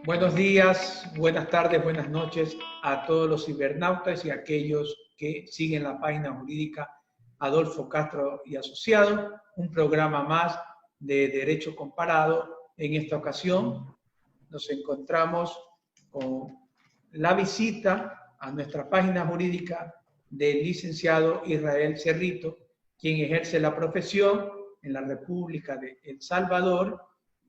Buenos días, buenas tardes, buenas noches a todos los cibernautas y a aquellos que siguen la página jurídica Adolfo Castro y Asociados, un programa más de Derecho Comparado. En esta ocasión nos encontramos con la visita a nuestra página jurídica del licenciado Israel Cerrito, quien ejerce la profesión en la República de El Salvador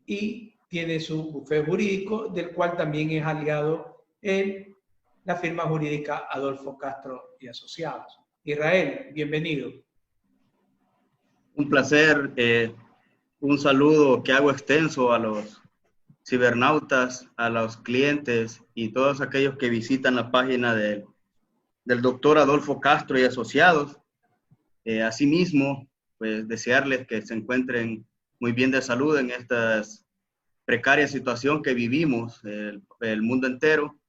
y tiene su bufete jurídico, del cual también es aliado en la firma jurídica Adolfo Castro y Asociados. Israel, bienvenido. Un placer, un saludo que hago extenso a los cibernautas, a los clientes y todos aquellos que visitan la página del doctor Adolfo Castro y Asociados. Asimismo, pues desearles que se encuentren muy bien de salud en esta precaria situación que vivimos el mundo entero.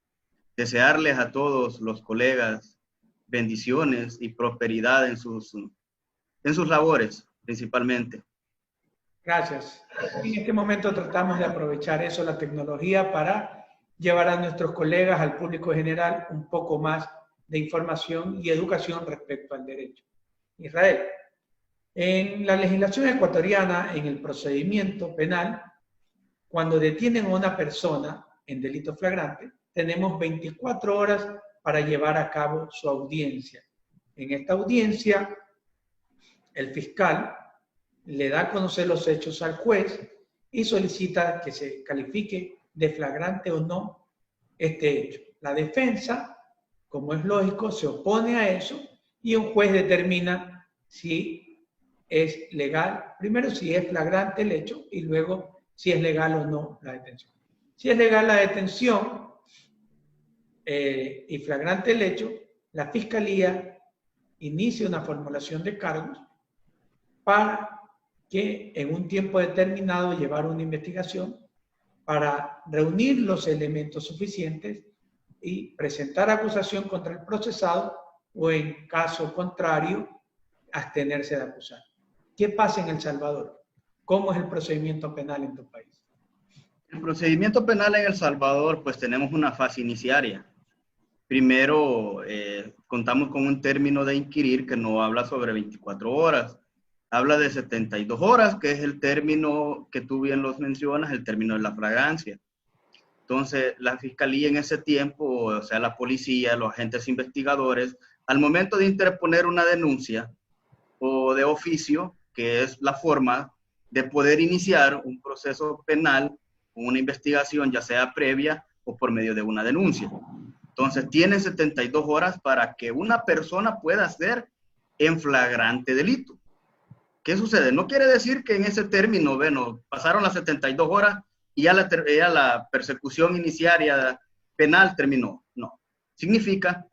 Desearles a todos los colegas bendiciones y prosperidad en sus labores, principalmente. Gracias. En este momento tratamos de aprovechar eso, la tecnología, para llevar a nuestros colegas, al público general, un poco más de información y educación respecto al derecho. Israel, en la legislación ecuatoriana, en el procedimiento penal, cuando detienen a una persona en delito flagrante, tenemos 24 horas para llevar a cabo su audiencia. En esta audiencia, el fiscal le da a conocer los hechos al juez y solicita que se califique de flagrante o no este hecho. La defensa, como es lógico, se opone a eso y un juez determina si es legal, primero si es flagrante el hecho y luego si es legal o no la detención. Si es legal la detención y flagrante el hecho, la Fiscalía inicia una formulación de cargos para que en un tiempo determinado llevar una investigación para reunir los elementos suficientes y presentar acusación contra el procesado o, en caso contrario, abstenerse de acusar. ¿Qué pasa en El Salvador? ¿Cómo es el procedimiento penal en tu país? El procedimiento penal en El Salvador, pues tenemos una fase iniciaria. Primero, contamos con un término de inquirir que no habla sobre 24 horas, habla de 72 horas, que es el término que tú bien los mencionas, el término de la flagrancia. Entonces, la fiscalía en ese tiempo, o sea, la policía, los agentes investigadores, al momento de interponer una denuncia o de oficio, que es la forma de poder iniciar un proceso penal, una investigación, ya sea previa o por medio de una denuncia. Entonces, tienen 72 horas para que una persona pueda ser en flagrante delito. ¿Qué sucede? No quiere decir que en ese término, bueno, pasaron las 72 horas y ya la persecución iniciaria penal terminó. No. Significa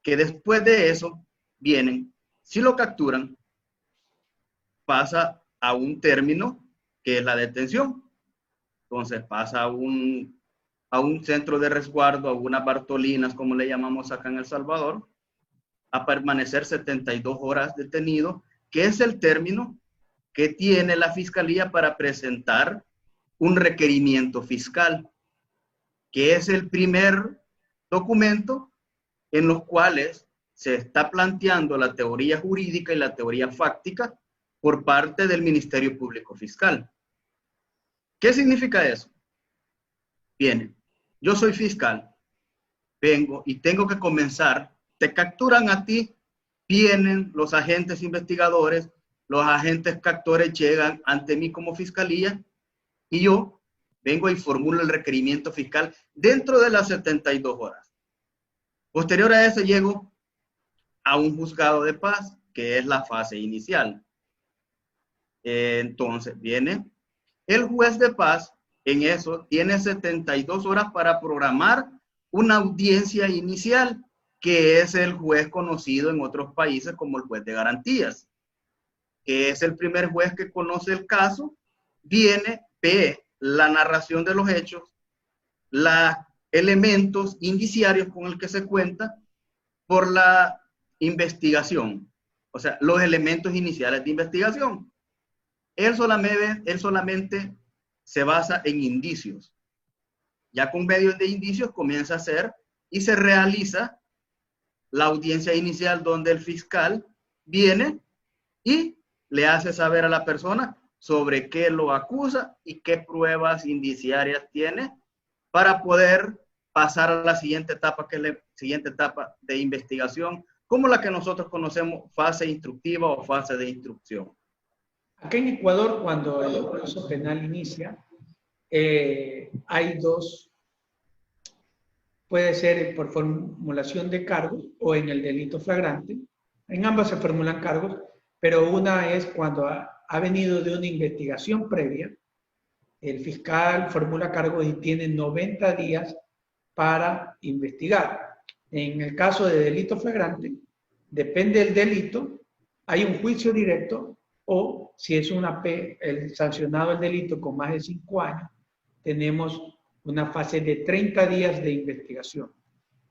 que después de eso vienen, si lo capturan, pasa a un término que es la detención. Entonces pasa a un centro de resguardo, a unas Bartolinas, como le llamamos acá en El Salvador, a permanecer 72 horas detenido, que es el término que tiene la Fiscalía para presentar un requerimiento fiscal, que es el primer documento en los cuales se está planteando la teoría jurídica y la teoría fáctica por parte del Ministerio Público Fiscal. ¿Qué significa eso? Bien, yo soy fiscal, vengo y tengo que comenzar, te capturan a ti, vienen los agentes investigadores, los agentes captores llegan ante mí como fiscalía y yo vengo y formulo el requerimiento fiscal dentro de las 72 horas. Posterior a eso llego a un juzgado de paz, que es la fase inicial. Entonces viene el juez de paz, en eso tiene 72 horas para programar una audiencia inicial, que es el juez conocido en otros países como el juez de garantías, que es el primer juez que conoce el caso, viene, ve la narración de los hechos, los elementos indiciarios con el que se cuenta por la investigación, o sea, los elementos iniciales de investigación. Él solamente se basa en indicios. Ya con medios de indicios comienza a hacer y se realiza la audiencia inicial donde el fiscal viene y le hace saber a la persona sobre qué lo acusa y qué pruebas indiciarias tiene para poder pasar a la siguiente etapa, que es la siguiente etapa de investigación, como la que nosotros conocemos fase instructiva o fase de instrucción. Acá en Ecuador, cuando el proceso penal inicia, hay dos, puede ser por formulación de cargos o en el delito flagrante. En ambas se formulan cargos, pero una es cuando ha venido de una investigación previa. El fiscal formula cargos y tiene 90 días para investigar. En el caso de delito flagrante, depende del delito, hay un juicio directo o si es el sancionado el delito con más de 5 años, tenemos una fase de 30 días de investigación.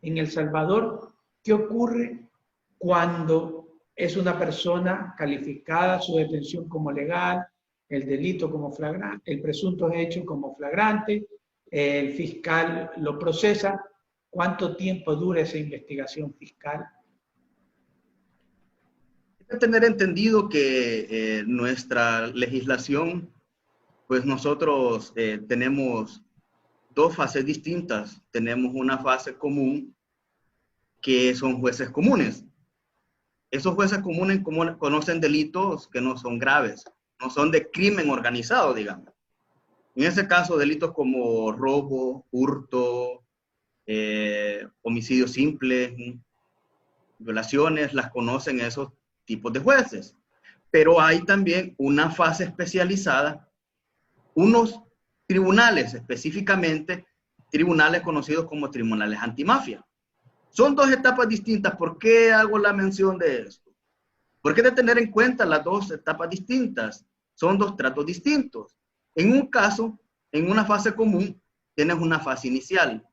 En El Salvador, ¿qué ocurre cuando es una persona calificada su detención como legal, el delito como flagrante, el presunto hecho como flagrante, el fiscal lo procesa? ¿Cuánto tiempo dura esa investigación fiscal? Hay que tener entendido que nuestra legislación, pues nosotros tenemos dos fases distintas. Tenemos una fase común que son jueces comunes. Esos jueces comunes conocen delitos que no son graves, no son de crimen organizado, digamos. En ese caso, delitos como robo, hurto, homicidio simple, violaciones, las conocen esos tipos de jueces. Pero hay también una fase especializada, unos tribunales, específicamente tribunales conocidos como tribunales antimafia. Son dos etapas distintas. ¿Por qué hago la mención de esto? Porque hay que tener en cuenta las dos etapas distintas. Son dos tratos distintos. En un caso, en una fase común, tienes una fase inicial.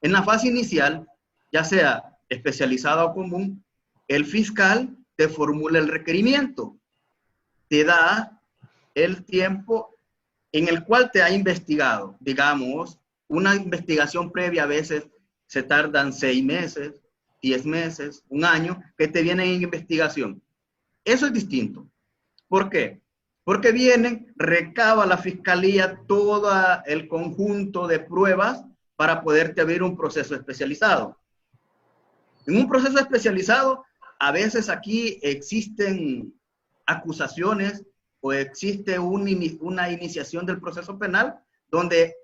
En la fase inicial, ya sea especializada o común, el fiscal te formula el requerimiento. Te da el tiempo en el cual te ha investigado. Digamos, una investigación previa a veces se tardan 6 meses, 10 meses, 1 año, que te vienen en investigación. Eso es distinto. ¿Por qué? Porque recaba la fiscalía todo el conjunto de pruebas para poderte abrir un proceso especializado. En un proceso especializado, a veces aquí existen acusaciones o existe una iniciación del proceso penal donde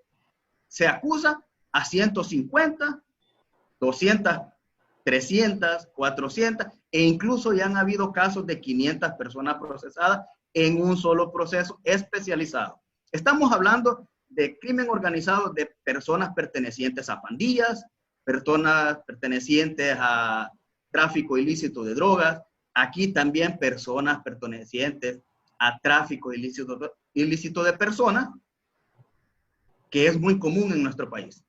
se acusa a 150, 200, 300, 400 e incluso ya han habido casos de 500 personas procesadas en un solo proceso especializado. Estamos hablando de crimen organizado de personas pertenecientes a pandillas, personas pertenecientes a tráfico ilícito de drogas, aquí también personas pertenecientes a tráfico ilícito de personas, que es muy común en nuestro país.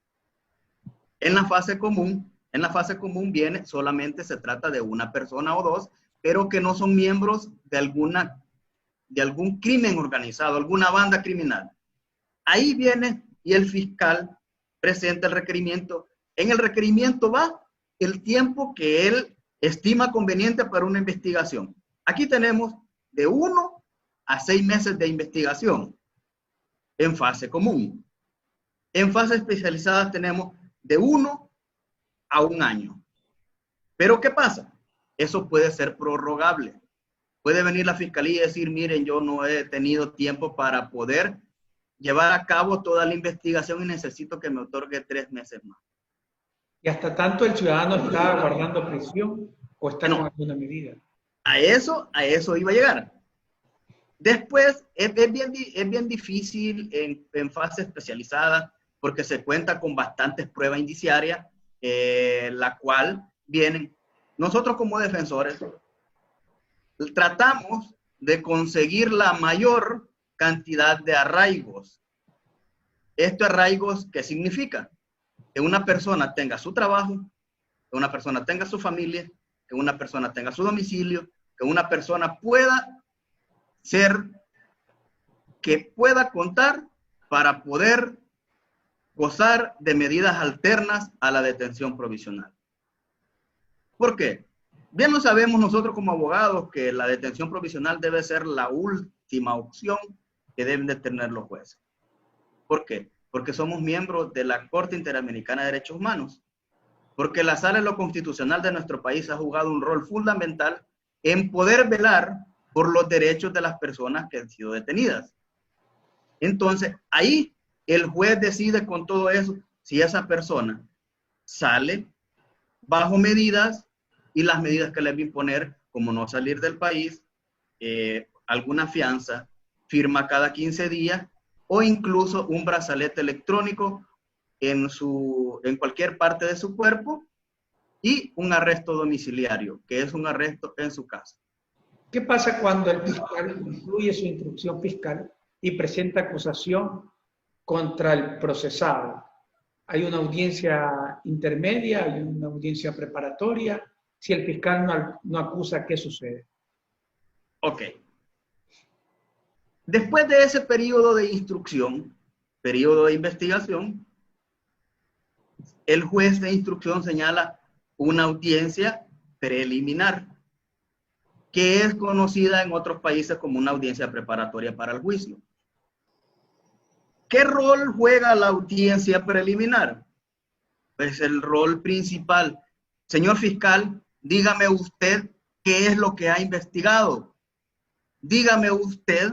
En la fase común viene, solamente se trata de una persona o dos, pero que no son miembros de algún crimen organizado, alguna banda criminal. Ahí viene y el fiscal presenta el requerimiento. En el requerimiento va el tiempo que él estima conveniente para una investigación. Aquí tenemos de 1 a 6 meses de investigación en fase común. En fase especializada tenemos de 1 a 1 año. Pero ¿qué pasa? Eso puede ser prorrogable. Puede venir la fiscalía y decir, miren, yo no he tenido tiempo para poder llevar a cabo toda la investigación y necesito que me otorgue 3 meses más. ¿Y hasta tanto el ciudadano está guardando prisión o está con alguna medida? A eso iba a llegar. Después, es bien difícil en fase especializada porque se cuenta con bastantes pruebas indiciarias, la cual vienen. Nosotros como defensores tratamos de conseguir la mayor cantidad de arraigos. ¿Estos arraigos qué significa? Que una persona tenga su trabajo, que una persona tenga su familia, que una persona tenga su domicilio, que una persona pueda contar para poder gozar de medidas alternas a la detención provisional. ¿Por qué? Bien lo sabemos nosotros como abogados que la detención provisional debe ser la última opción que deben de tener los jueces. ¿Por qué? Porque somos miembros de la Corte Interamericana de Derechos Humanos. Porque la Sala de lo Constitucional de nuestro país ha jugado un rol fundamental en poder velar por los derechos de las personas que han sido detenidas. Entonces, ahí el juez decide con todo eso si esa persona sale bajo medidas y las medidas que le va a imponer, como no salir del país, alguna fianza, firma cada 15 días o incluso un brazalete electrónico en cualquier parte de su cuerpo y un arresto domiciliario, que es un arresto en su casa. ¿Qué pasa cuando el fiscal incluye su instrucción fiscal y presenta acusación contra el procesado? ¿Hay una audiencia intermedia? ¿Hay una audiencia preparatoria? Si el fiscal no acusa, ¿qué sucede? Ok. Después de ese periodo de instrucción, periodo de investigación, el juez de instrucción señala una audiencia preliminar, que es conocida en otros países como una audiencia preparatoria para el juicio. ¿Qué rol juega la audiencia preliminar? Pues el rol principal. Señor fiscal, dígame usted qué es lo que ha investigado. Dígame usted,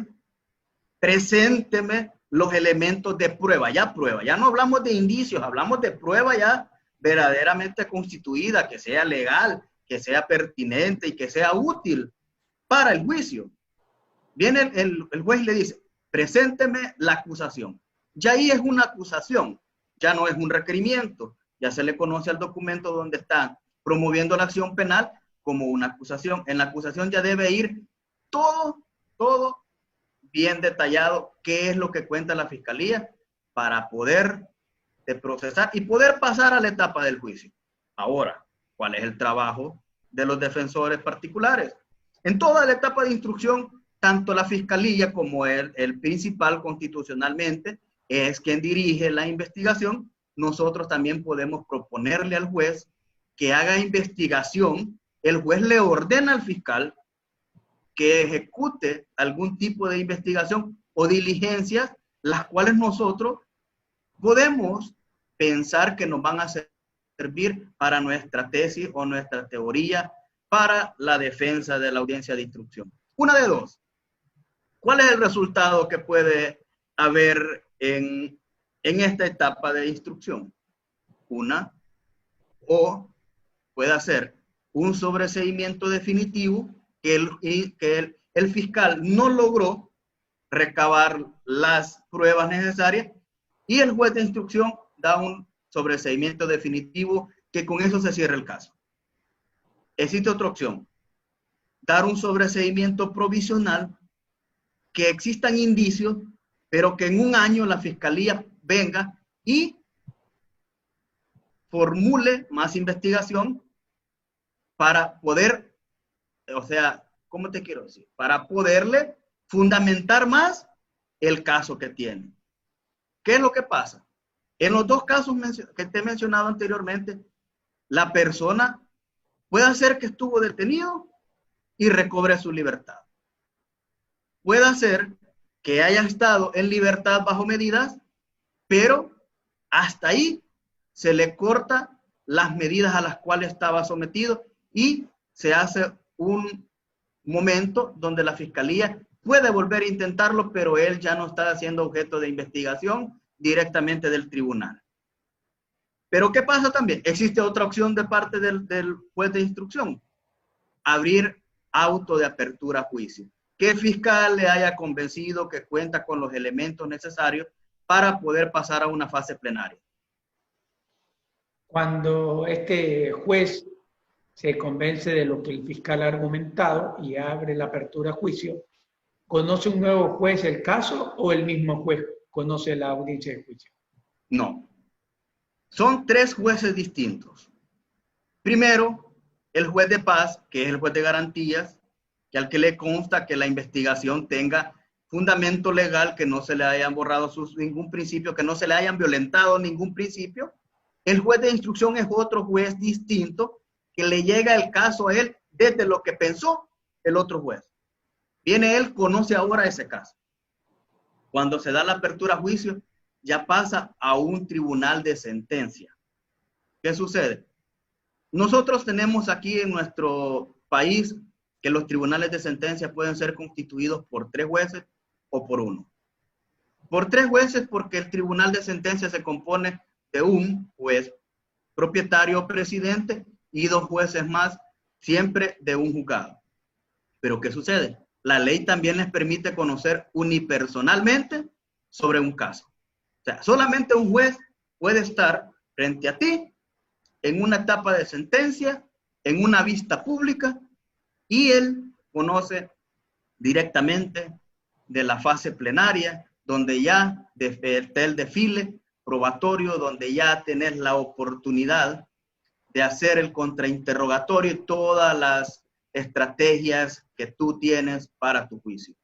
presénteme los elementos de prueba. Ya no hablamos de indicios, hablamos de prueba ya verdaderamente constituida, que sea legal, que sea pertinente y que sea útil para el juicio. Viene el juez y le dice, presénteme la acusación. Ya ahí es una acusación, ya no es un requerimiento, ya se le conoce al documento donde está promoviendo la acción penal como una acusación. En la acusación ya debe ir todo bien detallado, qué es lo que cuenta la fiscalía para poder procesar y poder pasar a la etapa del juicio. Ahora, ¿cuál es el trabajo de los defensores particulares? En toda la etapa de instrucción, tanto la fiscalía como el principal constitucionalmente es quien dirige la investigación. Nosotros también podemos proponerle al juez que haga investigación. El juez le ordena al fiscal que ejecute algún tipo de investigación o diligencias, las cuales nosotros podemos pensar que nos van a servir para nuestra tesis o nuestra teoría para la defensa de la audiencia de instrucción. Una de dos. ¿Cuál es el resultado que puede haber en esta etapa de instrucción? Una, o puede ser un sobreseimiento definitivo que el fiscal no logró recabar las pruebas necesarias y el juez de instrucción da un sobreseimiento definitivo que con eso se cierra el caso. Existe otra opción, dar un sobreseimiento provisional, que existan indicios, pero que en un año la fiscalía venga y formule más investigación para poder, o sea, ¿cómo te quiero decir? Para poderle fundamentar más el caso que tiene. ¿Qué es lo que pasa? En los dos casos que te he mencionado anteriormente, la persona puede ser que estuvo detenido y recobre su libertad. Puede ser que haya estado en libertad bajo medidas, pero hasta ahí se le corta las medidas a las cuales estaba sometido y se hace un momento donde la fiscalía puede volver a intentarlo, pero él ya no está siendo objeto de investigación directamente del tribunal. Pero ¿qué pasa también? Existe otra opción de parte del juez de instrucción, abrir auto de apertura a juicio. Que el fiscal le haya convencido que cuenta con los elementos necesarios para poder pasar a una fase plenaria. Cuando este juez se convence de lo que el fiscal ha argumentado y abre la apertura a juicio, ¿conoce un nuevo juez el caso o el mismo juez conoce la audiencia de juicio? No. Son tres jueces distintos. Primero, el juez de paz, que es el juez de garantías, que al que le consta que la investigación tenga fundamento legal, que no se le hayan borrado ningún principio, que no se le hayan violentado ningún principio, el juez de instrucción es otro juez distinto que le llega el caso a él desde lo que pensó el otro juez. Viene él, conoce ahora ese caso. Cuando se da la apertura a juicio, ya pasa a un tribunal de sentencia. ¿Qué sucede? Nosotros tenemos aquí en nuestro país que los tribunales de sentencia pueden ser constituidos por 3 jueces o por 1. Por 3 jueces porque el tribunal de sentencia se compone de un juez propietario o presidente y 2 jueces más, siempre de un juzgado. Pero ¿qué sucede? La ley también les permite conocer unipersonalmente sobre un caso. O sea, solamente un juez puede estar frente a ti en una etapa de sentencia, en una vista pública, y él conoce directamente de la fase plenaria, donde ya está el desfile probatorio, donde ya tenés la oportunidad de hacer el contrainterrogatorio y todas las estrategias que tú tienes para tu juicio.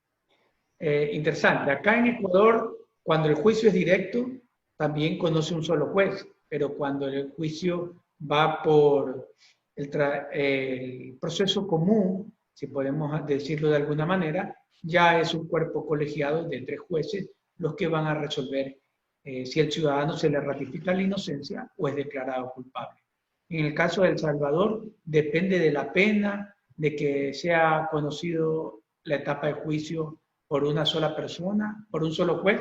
Interesante. Acá en Ecuador, cuando el juicio es directo, también conoce un solo juez, pero cuando el juicio va por el proceso común, si podemos decirlo de alguna manera, ya es un cuerpo colegiado de 3 jueces los que van a resolver si el ciudadano se le ratifica la inocencia o es declarado culpable. En el caso de El Salvador, depende de la pena, de que sea conocido la etapa de juicio por una sola persona, por un solo juez,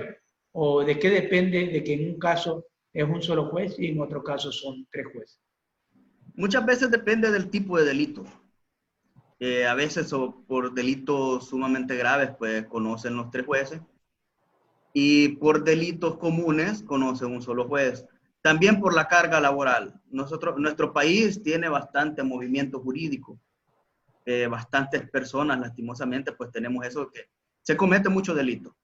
o de qué depende de que en un caso es un solo juez y en otro caso son 3 jueces. Muchas veces depende del tipo de delito. A veces por delitos sumamente graves, pues conocen los 3 jueces. Y por delitos comunes, conocen un solo juez. También por la carga laboral. Nuestro país tiene bastante movimiento jurídico. Bastantes personas, lastimosamente, pues tenemos eso, que se comete mucho delito.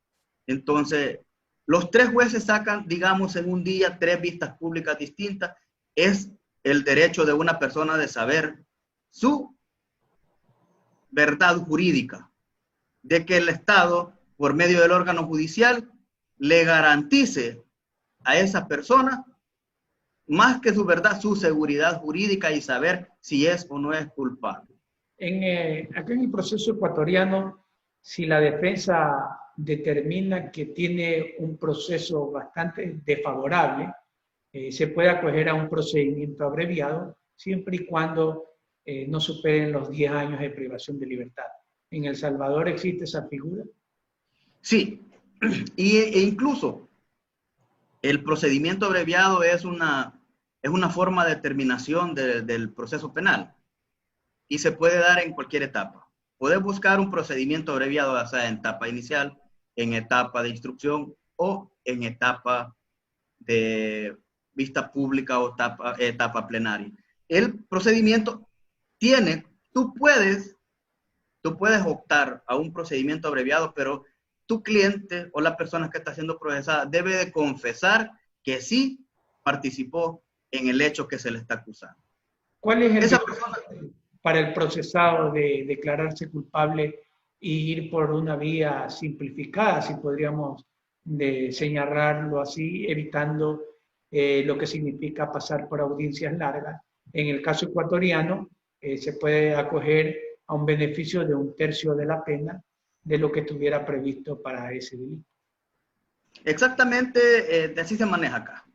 Entonces, los 3 jueces sacan, digamos, en un día 3 vistas públicas distintas. Es el derecho de una persona de saber su verdad jurídica, de que el Estado, por medio del órgano judicial, le garantice a esa persona, más que su verdad, su seguridad jurídica y saber si es o no es culpable. Acá en el proceso ecuatoriano, si la defensa determina que tiene un proceso bastante desfavorable, se puede acoger a un procedimiento abreviado, siempre y cuando no superen los 10 años de privación de libertad. ¿En El Salvador existe esa figura? Sí, e incluso el procedimiento abreviado es una forma de terminación del proceso penal y se puede dar en cualquier etapa. Puedes buscar un procedimiento abreviado, ya sea en etapa inicial, en etapa de instrucción o en etapa de vista pública o etapa plenaria. El procedimiento tú puedes optar a un procedimiento abreviado, pero tu cliente o la persona que está siendo procesada debe de confesar que sí participó en el hecho que se le está acusando. ¿Cuál es el para el procesado de declararse culpable y ir por una vía simplificada, si podríamos señalarlo así, evitando lo que significa pasar por audiencias largas? En el caso ecuatoriano, se puede acoger a un beneficio de 1/3 de la pena de lo que estuviera previsto para ese delito. Exactamente, así se maneja acá.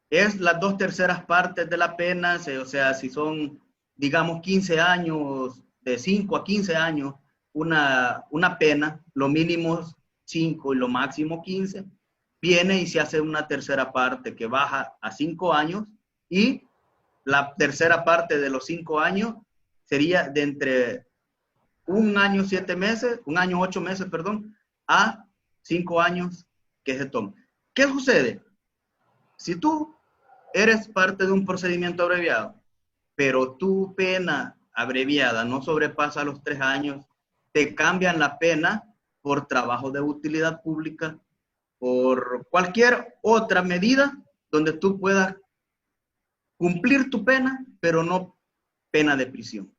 Es las 2/3 partes de la pena, o sea, si son, digamos, 15 años, de 5 a 15 años, una pena, lo mínimo 5 y lo máximo 15, viene y se hace una tercera parte que baja a 5 años y la tercera parte de los 5 años sería de entre 1 año 7 meses, 1 año 8 meses, perdón, a 5 años que se toma. ¿Qué sucede? Si tú eres parte de un procedimiento abreviado, pero tu pena abreviada no sobrepasa los 3 años, te cambian la pena por trabajo de utilidad pública, por cualquier otra medida donde tú puedas cumplir tu pena, pero no pena de prisión.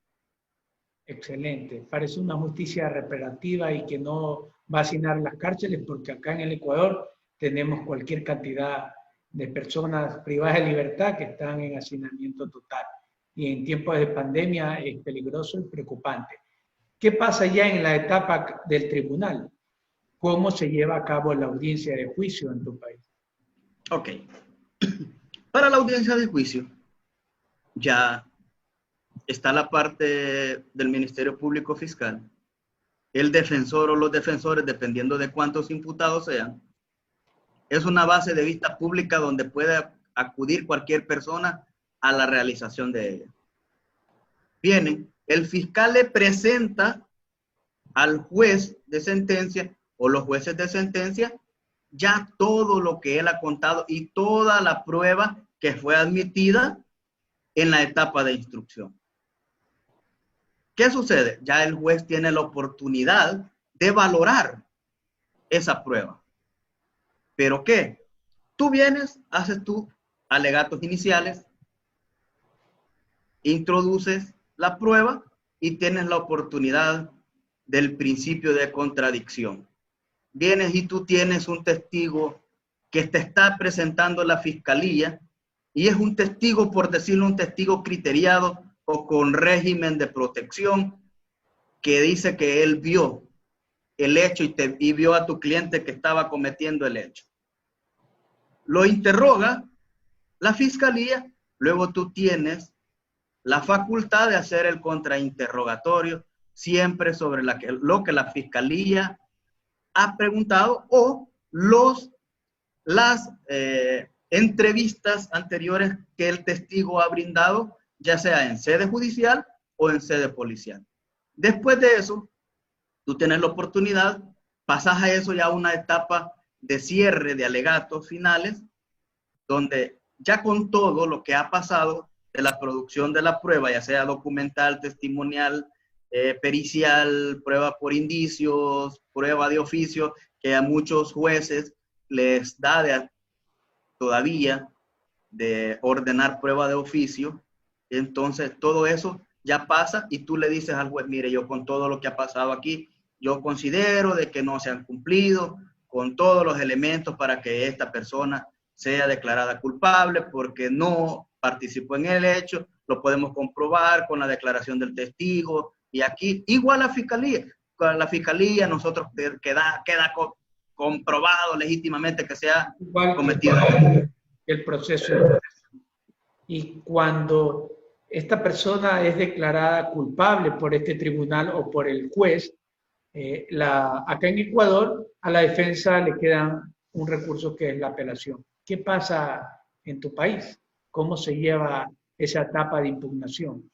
Excelente. Parece una justicia reparativa y que no va a hacinar las cárceles, porque acá en el Ecuador tenemos cualquier cantidad de personas privadas de libertad que están en hacinamiento total. Y en tiempos de pandemia es peligroso y preocupante. ¿Qué pasa ya en la etapa del tribunal? ¿Cómo se lleva a cabo la audiencia de juicio en tu país? Ok. Para la audiencia de juicio, ya está la parte del Ministerio Público Fiscal, el defensor o los defensores, dependiendo de cuántos imputados sean. Es una base de vista pública donde puede acudir cualquier persona a la realización de ella. Vienen, el fiscal le presenta al juez de sentencia o los jueces de sentencia ya todo lo que él ha contado y toda la prueba que fue admitida en la etapa de instrucción. ¿Qué sucede? Ya el juez tiene la oportunidad de valorar esa prueba. ¿Pero qué? Tú vienes, haces tus alegatos iniciales, introduces la prueba y tienes la oportunidad del principio de contradicción. Vienes y tú tienes un testigo que te está presentando la fiscalía y es un testigo, por decirlo, un testigo criteriado o con régimen de protección que dice que él vio el hecho y vio a tu cliente que estaba cometiendo el hecho. Lo interroga la fiscalía, luego tú tienes la facultad de hacer el contrainterrogatorio siempre sobre lo que la fiscalía ha preguntado o las entrevistas anteriores que el testigo ha brindado, ya sea en sede judicial o en sede policial. Después de eso, tú tienes la oportunidad, pasas a eso ya a una etapa de cierre de alegatos finales, donde ya con todo lo que ha pasado de la producción de la prueba, ya sea documental, testimonial, pericial, prueba por indicios, prueba de oficio, que a muchos jueces les da todavía de ordenar prueba de oficio. Entonces todo eso ya pasa y tú le dices al juez, mire, yo con todo lo que ha pasado aquí, yo considero de que no se han cumplido con todos los elementos para que esta persona sea declarada culpable porque no participó en el hecho, lo podemos comprobar con la declaración del testigo. Y aquí, igual la fiscalía, con la fiscalía nosotros queda comprobado legítimamente que se ha cometido el proceso. Y cuando esta persona es declarada culpable por este tribunal o por el juez, acá en Ecuador a la defensa le queda un recurso que es la apelación. ¿Qué pasa en tu país? ¿Cómo se lleva esa etapa de impugnación?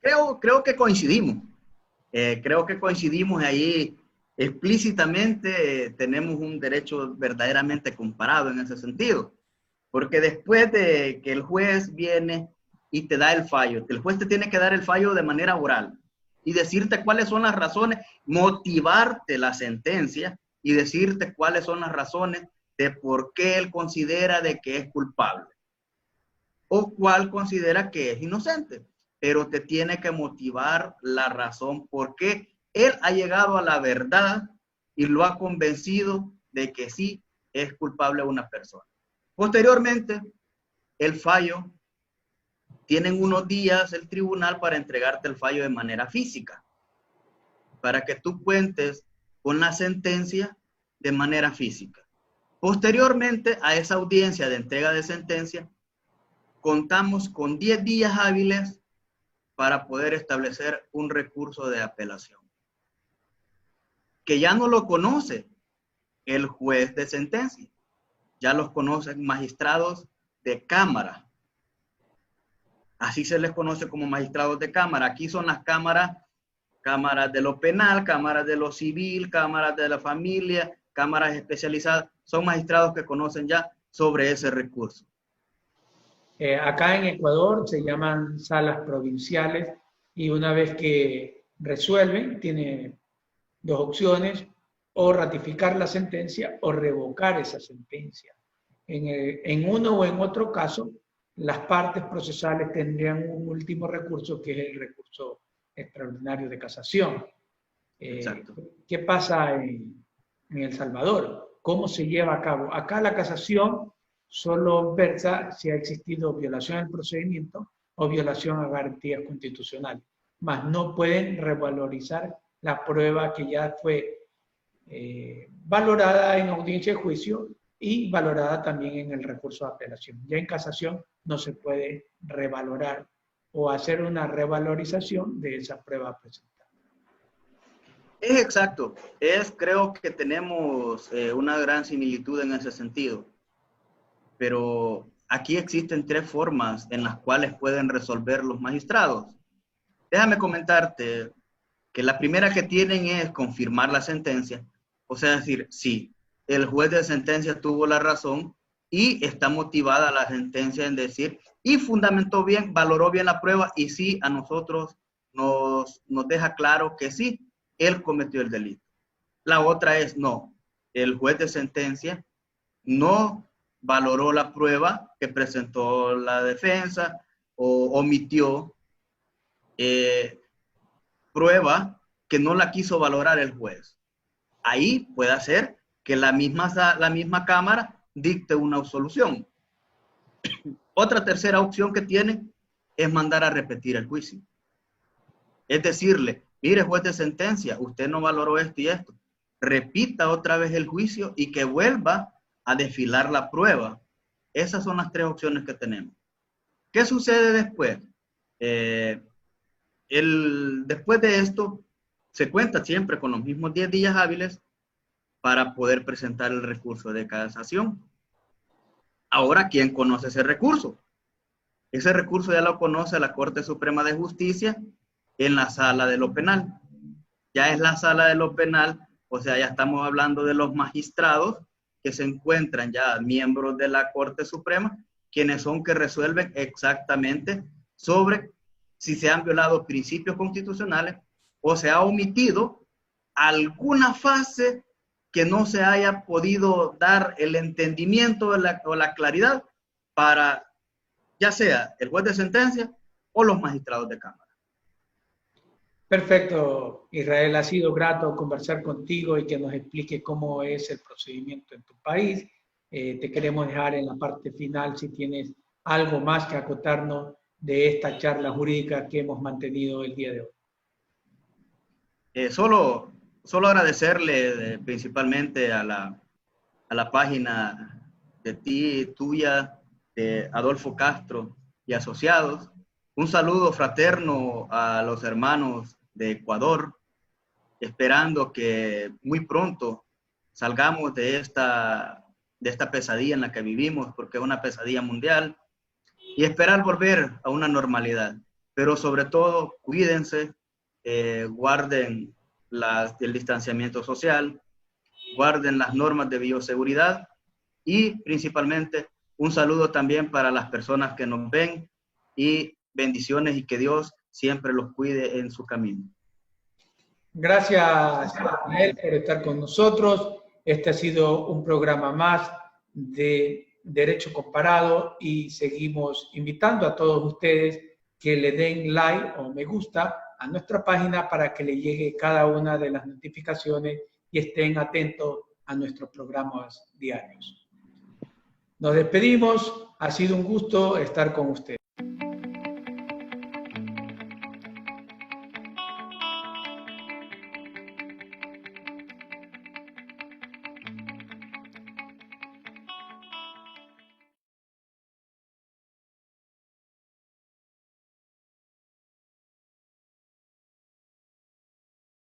Creo que coincidimos. Creo que coincidimos ahí explícitamente. Tenemos un derecho verdaderamente comparado en ese sentido. Porque después de que el juez viene y te da el fallo, el juez te tiene que dar el fallo de manera oral y decirte cuáles son las razones, motivarte la sentencia y decirte cuáles son las razones de por qué él considera de que es culpable o cuál considera que es inocente. Pero te tiene que motivar la razón por qué él ha llegado a la verdad y lo ha convencido de que sí es culpable a una persona. Posteriormente, el fallo, tienen unos días el tribunal para entregarte el fallo de manera física, para que tú cuentes con la sentencia de manera física. Posteriormente a esa audiencia de entrega de sentencia, contamos con 10 días hábiles para poder establecer un recurso de apelación, que ya no lo conoce el juez de sentencia, ya los conocen magistrados de cámara. Así se les conoce como magistrados de cámara. Aquí son las cámaras de lo penal, cámaras de lo civil, cámaras de la familia, cámaras especializadas. Son magistrados que conocen ya sobre ese recurso. Acá en Ecuador se llaman salas provinciales y una vez que resuelven, tiene dos opciones, o ratificar la sentencia o revocar esa sentencia. En uno o en otro caso, las partes procesales tendrían un último recurso que es el recurso extraordinario de casación. Exacto. ¿Qué pasa en El Salvador? ¿Cómo se lleva a cabo? Acá la casación solo versa si ha existido violación del procedimiento o violación a garantías constitucionales, mas no pueden revalorizar la prueba que ya fue valorada en audiencia de juicio y valorada también en el recurso de apelación. Ya en casación no se puede revalorar o hacer una revalorización de esa prueba presentada. Es exacto. Creo que tenemos una gran similitud en ese sentido. Pero aquí existen 3 formas en las cuales pueden resolver los magistrados. Déjame comentarte que la primera que tienen es confirmar la sentencia. O sea, decir, sí, el juez de sentencia tuvo la razón y está motivada la sentencia en decir, y fundamentó bien, valoró bien la prueba y sí, a nosotros nos deja claro que sí, él cometió el delito. La otra es no, el juez de sentencia no valoró la prueba que presentó la defensa o omitió prueba que no la quiso valorar el juez. Ahí puede ser que la misma Cámara dicte una absolución. Otra tercera opción que tiene es mandar a repetir el juicio. Es decirle, mire, juez de sentencia, usted no valoró esto y esto. Repita otra vez el juicio y que vuelva a desfilar la prueba. Esas son las 3 opciones que tenemos. ¿Qué sucede después? Después de esto, se cuenta siempre con los mismos 10 días hábiles para poder presentar el recurso de casación. Ahora, ¿quién conoce ese recurso? Ese recurso ya lo conoce la Corte Suprema de Justicia en la sala de lo penal. Ya es la sala de lo penal, o sea, ya estamos hablando de los magistrados que se encuentran ya miembros de la Corte Suprema, quienes son que resuelven exactamente sobre si se han violado principios constitucionales o se ha omitido alguna fase que no se haya podido dar el entendimiento o la claridad para ya sea el juez de sentencia o los magistrados de Cámara. Perfecto, Israel, ha sido grato conversar contigo y que nos explique cómo es el procedimiento en tu país. Te queremos dejar en la parte final si tienes algo más que acotarnos de esta charla jurídica que hemos mantenido el día de hoy. Solo agradecerle principalmente a la página de tuya, de Adolfo Castro y asociados. Un saludo fraterno a los hermanos de Ecuador, esperando que muy pronto salgamos de esta pesadilla en la que vivimos, porque es una pesadilla mundial, y esperar volver a una normalidad. Pero sobre todo, cuídense, guarden el distanciamiento social, guarden las normas de bioseguridad y principalmente un saludo también para las personas que nos ven y bendiciones y que Dios siempre los cuide en su camino. Gracias, Israel, por estar con nosotros. Este ha sido un programa más de Derecho Comparado y seguimos invitando a todos ustedes que le den like o me gusta a nuestra página para que le llegue cada una de las notificaciones y estén atentos a nuestros programas diarios. Nos despedimos. Ha sido un gusto estar con ustedes.